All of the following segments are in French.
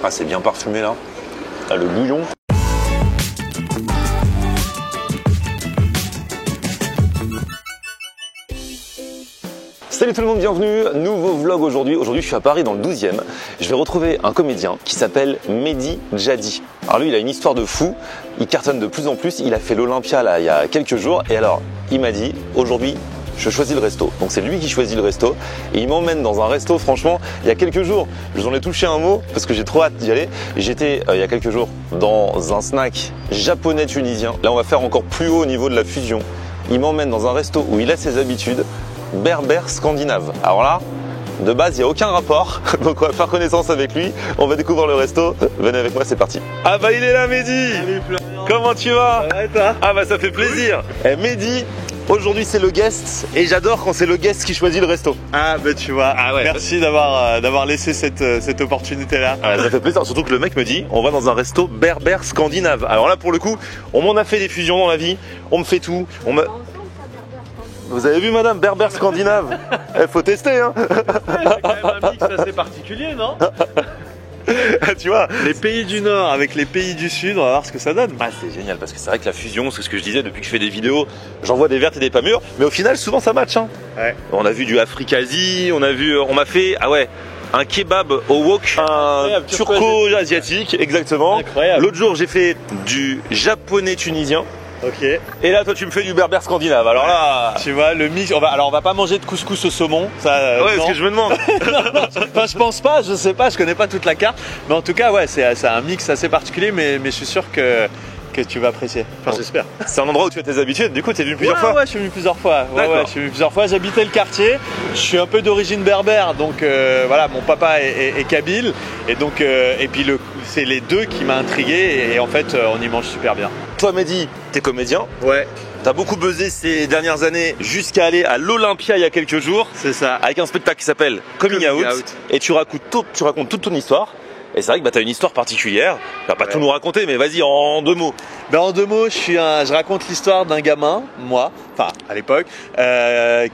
Ah, c'est bien parfumé là. Ah, le bouillon. Salut tout le monde, bienvenue, nouveau vlog aujourd'hui. Aujourd'hui je suis à Paris dans le 12e. Je vais retrouver un comédien qui s'appelle Mehdi Djadi. Alors lui il a une histoire de fou, il cartonne de plus en plus, il a fait l'Olympia là il y a quelques jours et alors il m'a dit aujourd'hui je choisis le resto. Donc c'est lui qui choisit le resto et il m'emmène dans un resto. Franchement il y a quelques jours je vous en ai touché un mot parce que j'ai trop hâte d'y aller. J'étais il y a quelques jours dans un snack japonais tunisien. Là on va faire encore plus haut au niveau de la fusion. Il m'emmène dans un resto où il a ses habitudes. Berbère scandinave. Alors là, de base, il n'y a aucun rapport. Donc on va faire connaissance avec lui. On va découvrir le resto. Venez avec moi, c'est parti. Ah bah il est là, Mehdi. Salut Florian. Comment tu vas? Ça va et toi? Ah bah ça fait plaisir. Eh, Mehdi, aujourd'hui c'est le guest et j'adore quand c'est le guest qui choisit le resto. Ah bah tu vois, ouais. Merci d'avoir laissé cette opportunité là. Ah, ça fait plaisir, surtout que le mec me dit on va dans un resto berbère scandinave. Alors là pour le coup, on m'en a fait des fusions dans la vie. On me fait tout. Vous avez vu madame, berbère scandinave? Il faut tester hein. C'est quand même un mix assez particulier, non? Tu vois, Les pays du Nord avec les pays du Sud, on va voir ce que ça donne. ah, c'est génial parce que c'est vrai que la fusion, c'est ce que je disais depuis que je fais des vidéos, j'en vois des vertes et des pas mûres, mais au final souvent ça match hein. Ouais. On a vu du Afrikazi, on m'a fait un kebab au wok, un turco-asiatique, exactement. Incroyable. L'autre jour j'ai fait du japonais tunisien. Ok. Et là toi tu me fais du berbère scandinave. Alors là, Tu vois le mix. On va pas manger de couscous au saumon. Ça. ouais, non. ce que je me demande. Enfin, je pense pas. Je sais pas. Je connais pas toute la carte. Mais en tout cas, ouais, c'est un mix assez particulier. Mais je suis sûr que tu vas apprécier. Enfin, j'espère. C'est un endroit où tu as tes habitudes. Du coup, tu es venu plusieurs fois. Ouais, je suis venu plusieurs fois. D'accord. Je suis venu plusieurs fois. J'habitais le quartier. Je suis un peu d'origine berbère, donc voilà, mon papa est kabyle, et donc et puis c'est les deux qui m'a intrigué. Et en fait, on y mange super bien. Toi, Mehdi, t'es comédien. Ouais, T'as beaucoup buzzé ces dernières années jusqu'à aller à l'Olympia il y a quelques jours c'est ça. avec un spectacle qui s'appelle Coming Out. Et tu racontes toute ton histoire. Et c'est vrai que t'as une histoire particulière. Tu vas pas tout nous raconter, mais vas-y en 2 mots. Ben, en 2 mots, je raconte l'histoire d'un gamin, moi, enfin à l'époque,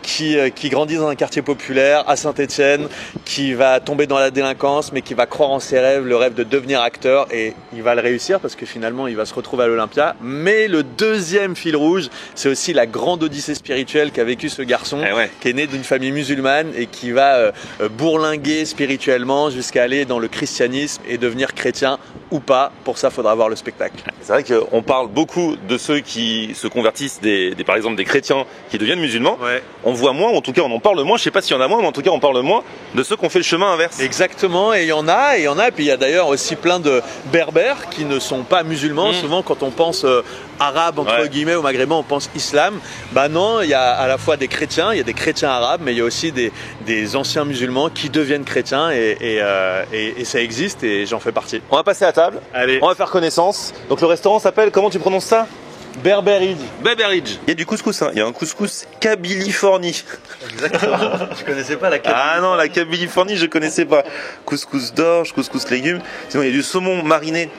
qui grandit dans un quartier populaire à Saint-Étienne, qui va tomber dans la délinquance, mais qui va croire en ses rêves, le rêve de devenir acteur, et il va le réussir parce que finalement il va se retrouver à l'Olympia. Mais le deuxième fil rouge, c'est aussi la grande odyssée spirituelle qu'a vécu ce garçon, qui est né d'une famille musulmane et qui va bourlinguer spirituellement jusqu'à aller dans le christianisme et devenir chrétien ou pas. Pour ça, il faudra voir le spectacle. C'est vrai qu'on parle beaucoup de ceux qui se convertissent, par exemple des chrétiens qui deviennent musulmans. Ouais. On voit moins, en tout cas on en parle moins. Je sais pas s'il y en a moins, mais en tout cas on parle moins de ceux qui ont fait le chemin inverse. Exactement, et il y en a. Et puis il y a d'ailleurs aussi plein de berbères qui ne sont pas musulmans. Souvent quand on pense arabe entre guillemets ou maghrébin, on pense islam. Bah non, il y a à la fois des chrétiens, il y a des chrétiens arabes, mais il y a aussi des anciens musulmans qui deviennent chrétiens et ça existe et j'en fais partie. On va passer à table. Allez. On va faire connaissance. Donc le restaurant s'appelle, comment tu prononces ça? Berberidge. Berbère. Il y a du couscous, hein. Il y a un couscous Kabylifornie. Exactement. Tu connaissais pas la Kabylie? Ah non, la Kabylifornie, je connaissais pas. Couscous d'orge, couscous légumes. Sinon, il y a du saumon mariné.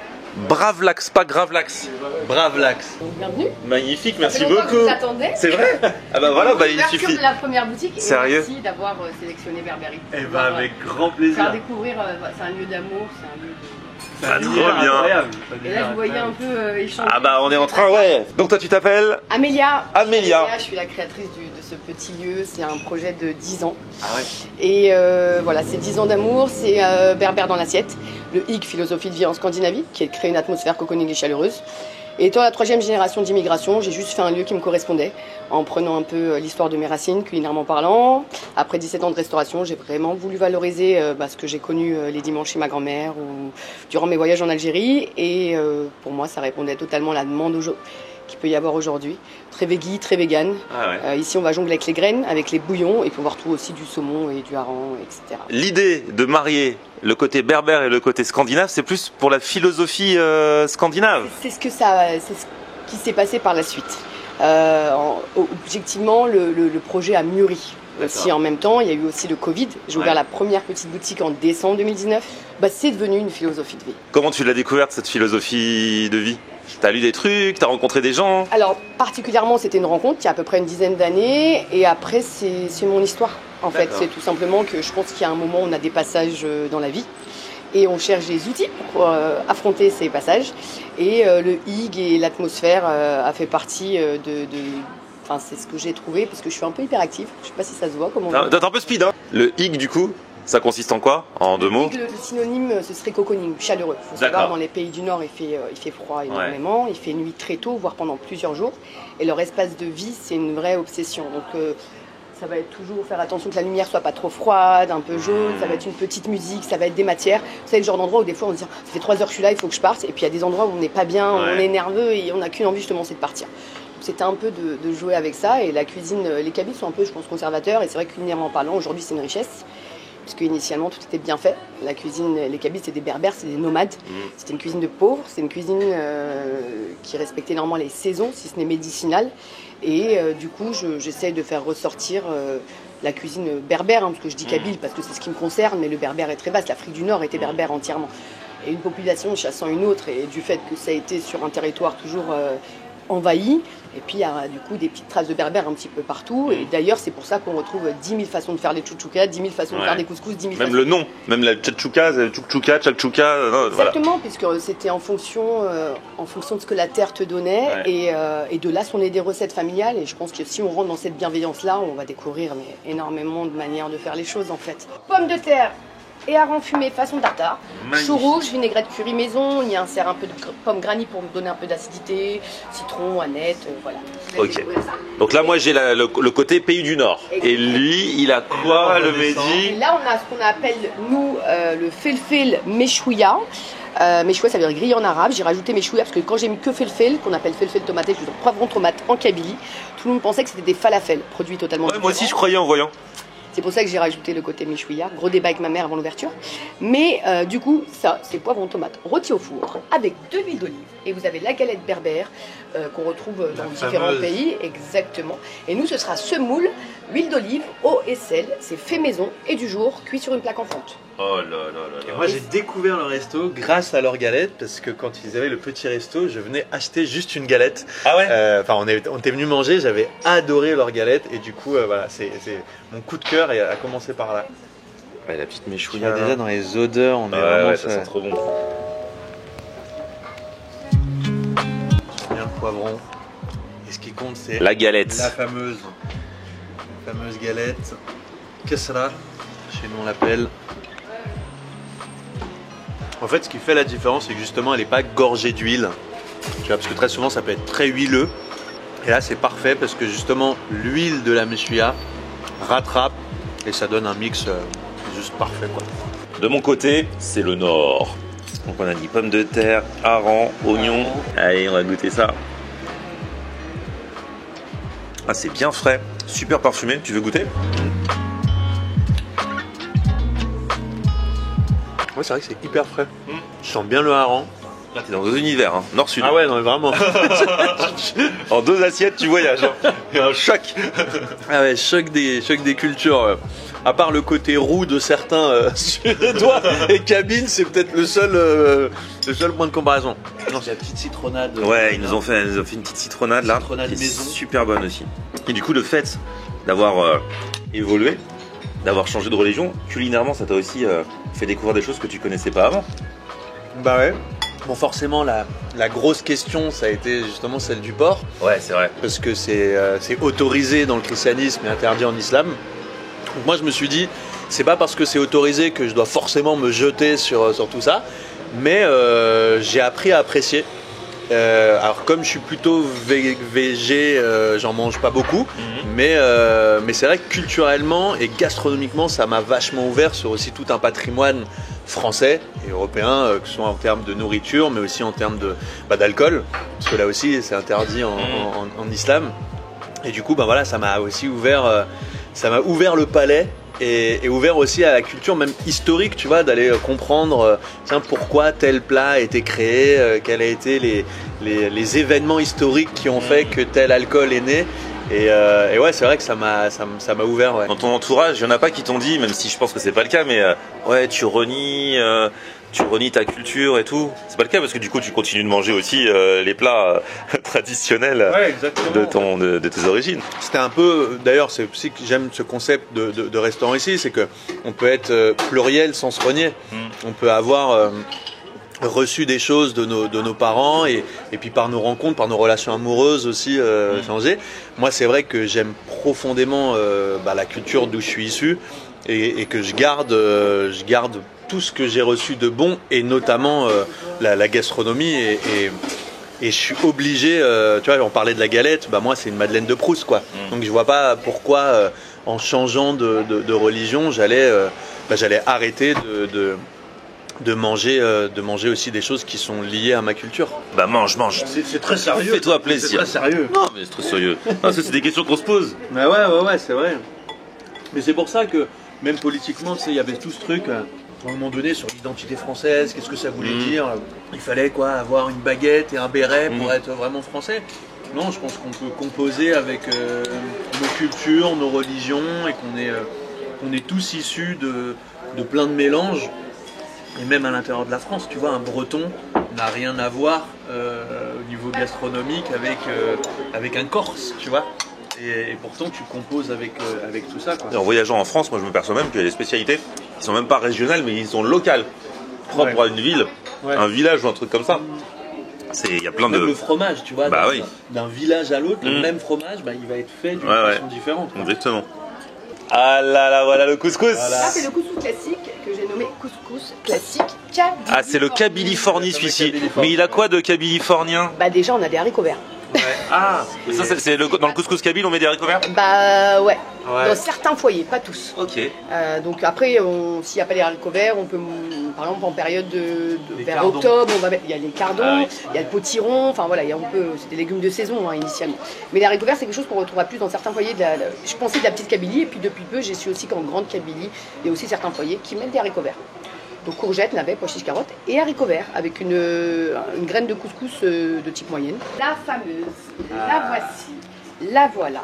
Bravlax, pas Gravlax. Bravlax. Bienvenue. Magnifique, Ça merci fait longtemps que beaucoup. je t'attendais. C'est vrai? Ah bah voilà, bah il L'ouverture suffit. de la première boutique. Sérieux? Et merci d'avoir sélectionné Berbère. Eh ben avec grand plaisir. Faire découvrir, c'est un lieu d'amour, c'est un lieu de... Ah, trop bien. Et là, je voyais un peu échanger. Ah bah on est en train, ouais. Donc toi tu t'appelles? Amélia. Amélia. Je suis la créatrice de ce petit lieu. C'est un projet de 10 ans. Ah ouais. Et voilà, c'est 10 ans d'amour, c'est Berbère dans l'assiette. Le HIG, philosophie de vie en Scandinavie, qui est de créer une atmosphère cocooning et chaleureuse. Et étant la 3e génération d'immigration, j'ai juste fait un lieu qui me correspondait, en prenant un peu l'histoire de mes racines, culinairement parlant. Après 17 ans de restauration, j'ai vraiment voulu valoriser ce que j'ai connu les dimanches chez ma grand-mère ou durant mes voyages en Algérie. Et pour moi, ça répondait totalement à la demande qu'il peut y avoir aujourd'hui. Très veggie, très vegan. Ah ouais. Ici, on va jongler avec les graines, avec les bouillons, et puis on va retrouver aussi du saumon et du hareng, etc. L'idée de marier le côté berbère et le côté scandinave, c'est plus pour la philosophie scandinave. C'est ce qui s'est passé par la suite. Objectivement, le projet a mûri. Aussi en même temps, il y a eu aussi le Covid. J'ai ouvert la première petite boutique en décembre 2019. C'est devenu une philosophie de vie. Comment tu l'as découverte cette philosophie de vie? T'as lu des trucs, t'as rencontré des gens? Alors particulièrement, c'était une rencontre il y a à peu près une dizaine d'années. Et après, c'est mon histoire. En fait, c'est tout simplement que je pense qu'il y a un moment où on a des passages dans la vie. Et on cherche des outils pour affronter ces passages. Et le hig et l'atmosphère a fait partie Enfin, c'est ce que j'ai trouvé parce que je suis un peu hyperactive. Je sais pas si ça se voit. T'es un peu speed, hein. Le hig, du coup, ça consiste en quoi? En deux mots? Le synonyme, ce serait cocooning, chaleureux. Il faut savoir, dans les pays du Nord, il fait froid énormément. Il fait nuit très tôt, voire pendant plusieurs jours. Et leur espace de vie, c'est une vraie obsession. Donc, ça va être toujours faire attention que la lumière soit pas trop froide, un peu jaune, ça va être une petite musique, ça va être des matières. Vous savez, le genre d'endroit où des fois on se dit ça fait 3 heures que je suis là, il faut que je parte. Et puis il y a des endroits où on n'est pas bien, on est nerveux et on n'a qu'une envie justement, c'est de partir. C'était un peu de jouer avec ça. Et la cuisine, les Kabyles sont un peu, je pense, conservateurs. Et c'est vrai que culinairement parlant, aujourd'hui c'est une richesse. Parce qu'initialement tout était bien fait. La cuisine, les Kabyles c'est des berbères, c'est des nomades. C'était une cuisine de pauvres, c'est une cuisine qui respectait énormément les saisons, si ce n'est médicinale. Et du coup, j'essaye de faire ressortir la cuisine berbère, hein, parce que je dis kabyle parce que c'est ce qui me concerne, mais le berbère est très vaste. L'Afrique du Nord était berbère entièrement. Et une population chassant une autre, et du fait que ça a été sur un territoire toujours envahi, et puis il y a du coup des petites traces de berbère un petit peu partout. Et d'ailleurs, c'est pour ça qu'on retrouve 10 000 façons de faire les tchouktchoukas, 10 000 façons de faire des couscous, 10 000 Même le nom, même la tchouktchouka, tchouktchouka, exactement, voilà. Puisque c'était en fonction de ce que la terre te donnait, et de là sont nées des recettes familiales. Et je pense que si on rentre dans cette bienveillance-là, on va découvrir énormément de manières de faire les choses en fait. Pommes de terre et hareng fumé façon tartare, chou rouge, vinaigrette curry maison, on y insère un peu de pommes granny pour nous donner un peu d'acidité, citron, aneth, voilà. Ok. Donc là, moi, j'ai le côté pays du Nord. Et lui, il a quoi, le Mehdi? Et là, on a ce qu'on appelle, nous, le felfel meshouya. Meshouya, ça veut dire grillé en arabe. J'ai rajouté meshouya parce que quand j'ai mis que felfel, qu'on appelle felfel tomaté, je veux dire poivron tomate en Kabylie, tout le monde pensait que c'était des falafels, produits totalement différents. Moi aussi, je croyais en voyant. C'est pour ça que j'ai rajouté le côté meshouya. Gros débat avec ma mère avant l'ouverture. Mais du coup, ça, c'est poivron tomate rôti au four avec de l'huile d'olive. Et vous avez la galette berbère qu'on retrouve dans différents pays. Exactement. Et nous, ce sera semoule, huile d'olive, eau et sel. C'est fait maison et du jour, cuit sur une plaque en fonte. Oh là là là là. Moi, j'ai découvert le resto grâce à leurs galettes, parce que quand ils avaient le petit resto, je venais acheter juste une galette. Ah ouais. Enfin, on était venu manger, j'avais adoré leurs galettes, et du coup, voilà, c'est mon coup de cœur et a commencé par là. Ouais, la petite meshouya. Déjà dans les odeurs, on est vraiment. Ça sent trop bon. Bien le poivron. Et ce qui compte, c'est la galette. La fameuse galette. Kesra, chez nous on l'appelle. En fait, ce qui fait la différence, c'est que justement, elle n'est pas gorgée d'huile. Tu vois, parce que très souvent, ça peut être très huileux. Et là, c'est parfait parce que justement, l'huile de la meshouya rattrape et ça donne un mix juste parfait, quoi. De mon côté, c'est le Nord. Donc on a dit pommes de terre, hareng, oignons. Allez, on va goûter ça. Ah, c'est bien frais, super parfumé. Tu veux goûter? Ouais, c'est vrai que c'est hyper frais. Je sens bien le hareng. Là, t'es dans deux univers, hein. Nord-Sud. Ah ouais, non, mais vraiment. En 2 assiettes, tu voyages. Il y a un choc. Ah ouais, choc des cultures. À part le côté roux de certains Suédois et Kabyles, c'est peut-être le seul point de comparaison. Non, c'est la petite citronnade. Ouais, ils nous ont fait une petite citronnade là. Citronnade maison. Super bonne aussi. Et du coup, le fait d'avoir évolué, d'avoir changé de religion, culinairement, ça t'a aussi fait découvrir des choses que tu connaissais pas avant. Bah ouais. Bon, forcément, la grosse question, ça a été justement celle du porc. Ouais, c'est vrai. Parce que c'est autorisé dans le christianisme et interdit en islam. Donc moi, je me suis dit, c'est pas parce que c'est autorisé que je dois forcément me jeter sur tout ça. Mais j'ai appris à apprécier. Alors comme je suis plutôt végé, j'en mange pas beaucoup, mais c'est vrai que culturellement et gastronomiquement ça m'a vachement ouvert sur aussi tout un patrimoine français et européen, que ce soit en termes de nourriture mais aussi en termes d'alcool, parce que là aussi c'est interdit en islam. Et du coup voilà, ça m'a aussi ouvert le palais. Et ouvert aussi à la culture même historique, tu vois, d'aller comprendre pourquoi tel plat a été créé, quels ont été les événements historiques qui ont fait que tel alcool est né. Et ouais, c'est vrai que ça m'a ouvert. Ouais. Dans ton entourage, il n'y en a pas qui t'ont dit, même si je pense que c'est pas le cas, mais ouais, tu renies ta culture et tout. C'est pas le cas parce que du coup tu continues de manger aussi les plats traditionnels de tes origines. C'était un peu, d'ailleurs c'est aussi que j'aime ce concept de restaurant ici, c'est que on peut être pluriel sans se renier. on peut avoir reçu des choses de nos parents et puis par nos rencontres, par nos relations amoureuses aussi changer. Moi, c'est vrai que j'aime profondément la culture d'où je suis issu et que je garde tout ce que j'ai reçu de bon et notamment la gastronomie et je suis obligé, tu vois, on parlait de la galette, moi c'est une Madeleine de Proust quoi. Donc je vois pas pourquoi en changeant de religion j'allais arrêter de manger aussi des choses qui sont liées à ma culture. Bah mange. C'est très sérieux. Fais-toi plaisir. C'est très sérieux. Non mais c'est très sérieux. Non, c'est des questions qu'on se pose. Ouais, c'est vrai. Mais c'est pour ça que même politiquement, tu sais, il y avait tout ce truc à un moment donné sur l'identité française, qu'est-ce que ça voulait dire. Il fallait avoir une baguette et un béret pour être vraiment français. Non, je pense qu'on peut composer avec nos cultures, nos religions et qu'on est tous issus de plein de mélanges. Et même à l'intérieur de la France, tu vois, un breton n'a rien à voir au niveau gastronomique avec un corse, tu vois. Et pourtant, tu composes avec tout ça, quoi. Et en voyageant en France, moi je me perçois même qu'il y a des spécialités qui sont même pas régionales, mais ils sont locales, propres à une ville, un village ou un truc comme ça. Il y a plein même de... le fromage, tu vois, d'un village à l'autre, le même fromage, il va être fait d'une façon différente. Exactement. Ah là, voilà le couscous. Ça, c'est le couscous classique que j'ai nommé couscous classique Kabylie. Ah, c'est le Kabylifornie celui-ci. Mais il a quoi de Kabylifornien? Déjà, on a des haricots verts. Ouais. Ah, mais ça, c'est dans le couscous kabyle, on met des haricots verts? Ouais. Dans certains foyers, pas tous. Ok. Donc après, s'il n'y a pas les haricots verts, on peut, par exemple, en période vers octobre, on va mettre, il y a les cardons, il y a le potiron, enfin voilà, c'est des légumes de saison initialement. Mais les haricots verts, c'est quelque chose qu'on retrouvera plus dans certains foyers. Je pensais de la petite Kabylie, et puis depuis peu, j'ai su aussi qu'en grande Kabylie, il y a aussi certains foyers qui mettent des haricots verts. Donc courgettes, navets, pois chiches, carottes et haricots verts avec une graine de couscous de type moyenne. La fameuse, la voici, la voilà,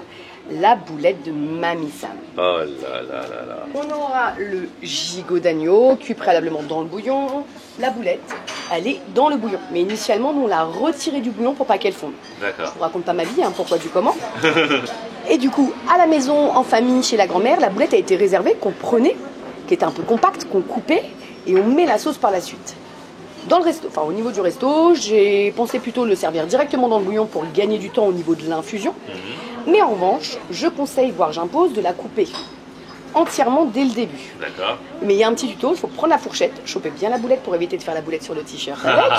la boulette de Mamie Sam. Oh là là là là. On aura le gigot d'agneau cuit préalablement dans le bouillon. La boulette, elle est dans le bouillon. Mais initialement, nous on l'a retirée du bouillon pour pas qu'elle fonde. D'accord. Je vous raconte pas ma vie, pourquoi du comment. Et du coup, à la maison, en famille, chez la grand-mère, la boulette a été réservée, qu'on prenait, qui était un peu compacte, qu'on coupait. Et on met la sauce par la suite. Dans le resto, au niveau du resto, j'ai pensé plutôt le servir directement dans le bouillon pour gagner du temps au niveau de l'infusion. Mais en revanche, je conseille, voire j'impose, de la couper entièrement dès le début. D'accord. Mais il y a un petit tuto, il faut prendre la fourchette, choper bien la boulette pour éviter de faire la boulette sur le t-shirt avec.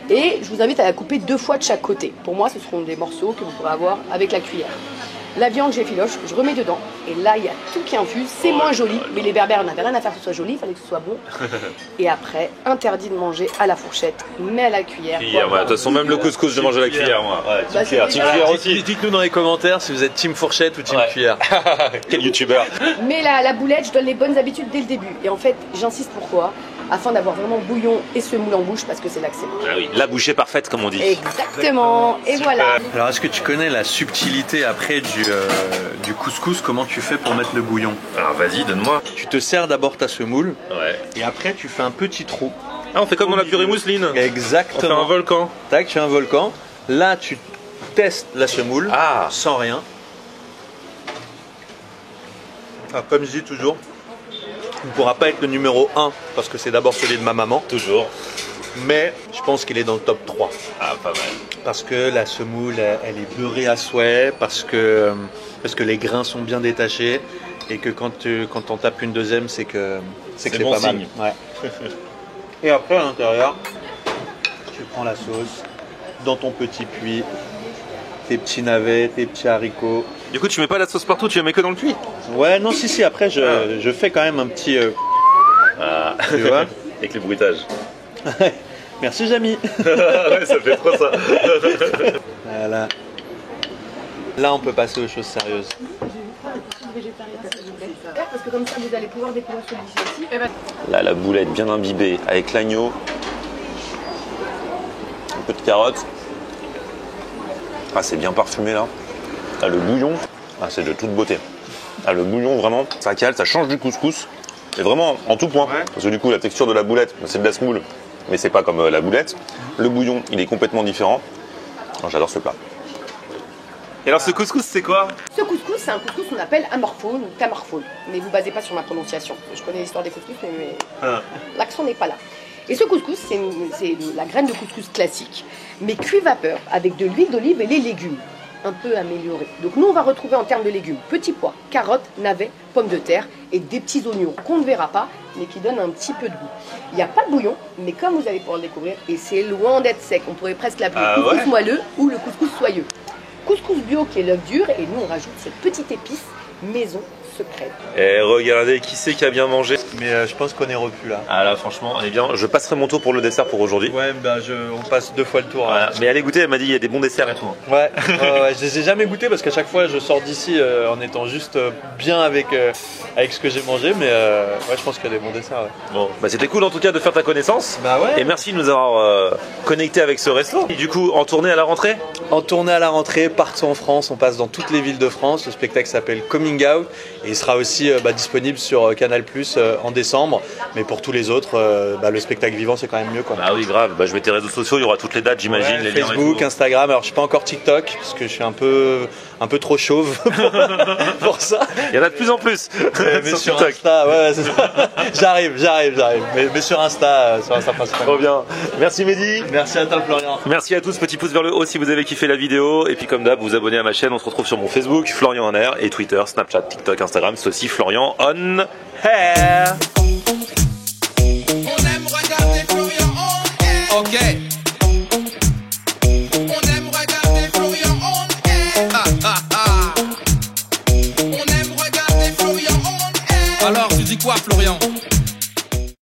Et je vous invite à la couper 2 fois de chaque côté. Pour moi, ce seront des morceaux que vous pourrez avoir avec la cuillère. La viande que j'effiloche, je remets dedans. Et là, il y a tout qui infuse. C'est moins joli, mais les berbères n'avaient rien à faire que ce soit joli, il fallait que ce soit bon. Et après, interdit de manger à la fourchette, mais à la cuillère. De toute façon, même le couscous, je mange à la cuillère, moi. Ouais, team cuillère aussi. Dites-nous dans les commentaires si vous êtes team fourchette ou team cuillère. Quel youtubeur. Mais la boulette, je donne les bonnes habitudes dès le début. Et en fait, j'insiste pourquoi? Afin d'avoir vraiment bouillon et semoule en bouche, parce que c'est là que c'est bon. Ah oui, la bouchée parfaite, comme on dit. Exactement. Et voilà. Alors, est-ce que tu connais la subtilité après du couscous? Comment tu fais pour mettre le bouillon? Alors vas-y, donne-moi. Tu te sers d'abord ta semoule. Ouais. Et après, tu fais un petit trou. Ah, on fait comme dans la purée mousseline. Exactement. On fait un volcan. Tac, tu fais un volcan. Là, tu testes la semoule sans rien. Alors, comme je dis toujours, il ne pourra pas être le numéro 1 parce que c'est d'abord celui de ma maman. Toujours. Mais je pense qu'il est dans le top 3. Ah, pas mal. Parce que la semoule, elle est beurrée à souhait, parce que les grains sont bien détachés et que quand on tape une deuxième, c'est que c'est bon pas signe. mal. Ouais. Et après, à l'intérieur, tu prends la sauce dans ton petit puits, tes petits navets, tes petits haricots. Du coup, tu mets pas la sauce partout, tu la mets que dans le puits? Ouais, non, si, après, je fais quand même un petit... tu vois? Avec les bruitages. Merci, Jamy. Ouais, ça fait trop ça. Voilà. Là, on peut passer aux choses sérieuses. Parce que comme ça, vous allez pouvoir découvrir celui-ci aussi. Là, la boulette bien imbibée avec l'agneau. Un peu de carottes. Ah, c'est bien parfumé là. Ah, le bouillon, c'est de toute beauté. Ah, le bouillon, vraiment, ça cale, ça change du couscous. Et vraiment, en tout point. Ouais. Parce que du coup, la texture de la boulette, c'est de la semoule, mais c'est pas comme la boulette. Le bouillon, il est complètement différent. J'adore ce plat. Et alors ce couscous c'est quoi? Ce couscous, c'est un couscous qu'on appelle amorphone ou tamarphone. Mais vous basez pas sur ma prononciation. Je connais l'histoire des couscous, mais l'accent n'est pas là. Et ce couscous, c'est la graine de couscous classique, mais cuit vapeur avec de l'huile d'olive et les légumes, un peu améliorés. Donc nous, on va retrouver en termes de légumes petits pois, carottes, navets, pommes de terre et des petits oignons qu'on ne verra pas, mais qui donnent un petit peu de goût. Il n'y a pas de bouillon, mais comme vous allez pouvoir le découvrir, et c'est loin d'être sec, on pourrait presque l'appeler couscous moelleux ou le couscous soyeux. Couscous bio qui est l'œuf dur, et nous on rajoute cette petite épice maison secrète. Et regardez, qui c'est qui a bien mangé? Mais je pense qu'on est repu là. Ah là franchement, eh bien, je passerai mon tour pour le dessert pour aujourd'hui. Ouais, bah on passe 2 fois le tour. Voilà. Mais allez goûter, elle m'a dit il y a des bons desserts et tout. Ouais, je les ai jamais goûtés parce qu'à chaque fois je sors d'ici en étant juste bien avec ce que j'ai mangé, mais ouais, je pense qu'il y a des bons desserts. Ouais. Bon, bah c'était cool en tout cas de faire ta connaissance. Bah ouais. Et merci de nous avoir connectés avec ce resto. Et du coup, en tournée à la rentrée? En tournée à la rentrée, partout en France, on passe dans toutes les villes de France. Le spectacle s'appelle Coming Out et il sera aussi disponible sur Canal+ en décembre. Mais pour tous les autres, le spectacle vivant c'est quand même mieux quoi. Ah oui, grave. Bah, je mets tes réseaux sociaux, il y aura toutes les dates, j'imagine. Ouais, les liens Facebook, Instagram. Alors je suis pas encore TikTok parce que je suis un peu trop chauve pour ça. Il y en a de plus en plus. Mais sur Insta, ouais, c'est ça. J'arrive. Mais sur Insta principalement. Trop bien. Merci Mehdi. Merci à toi Florian. Merci à tous, petit pouce vers le haut si vous avez kiffé la vidéo. Et puis comme d'hab, vous abonnez à ma chaîne. On se retrouve sur mon Facebook, Florian On Air, et Twitter, Snapchat, TikTok, Instagram. C'est aussi Florian On Air. On aime regarder Florian On Air. Ok. On aime regarder Florian On Air. On aime regarder Florian On Air. Alors tu dis quoi Florian?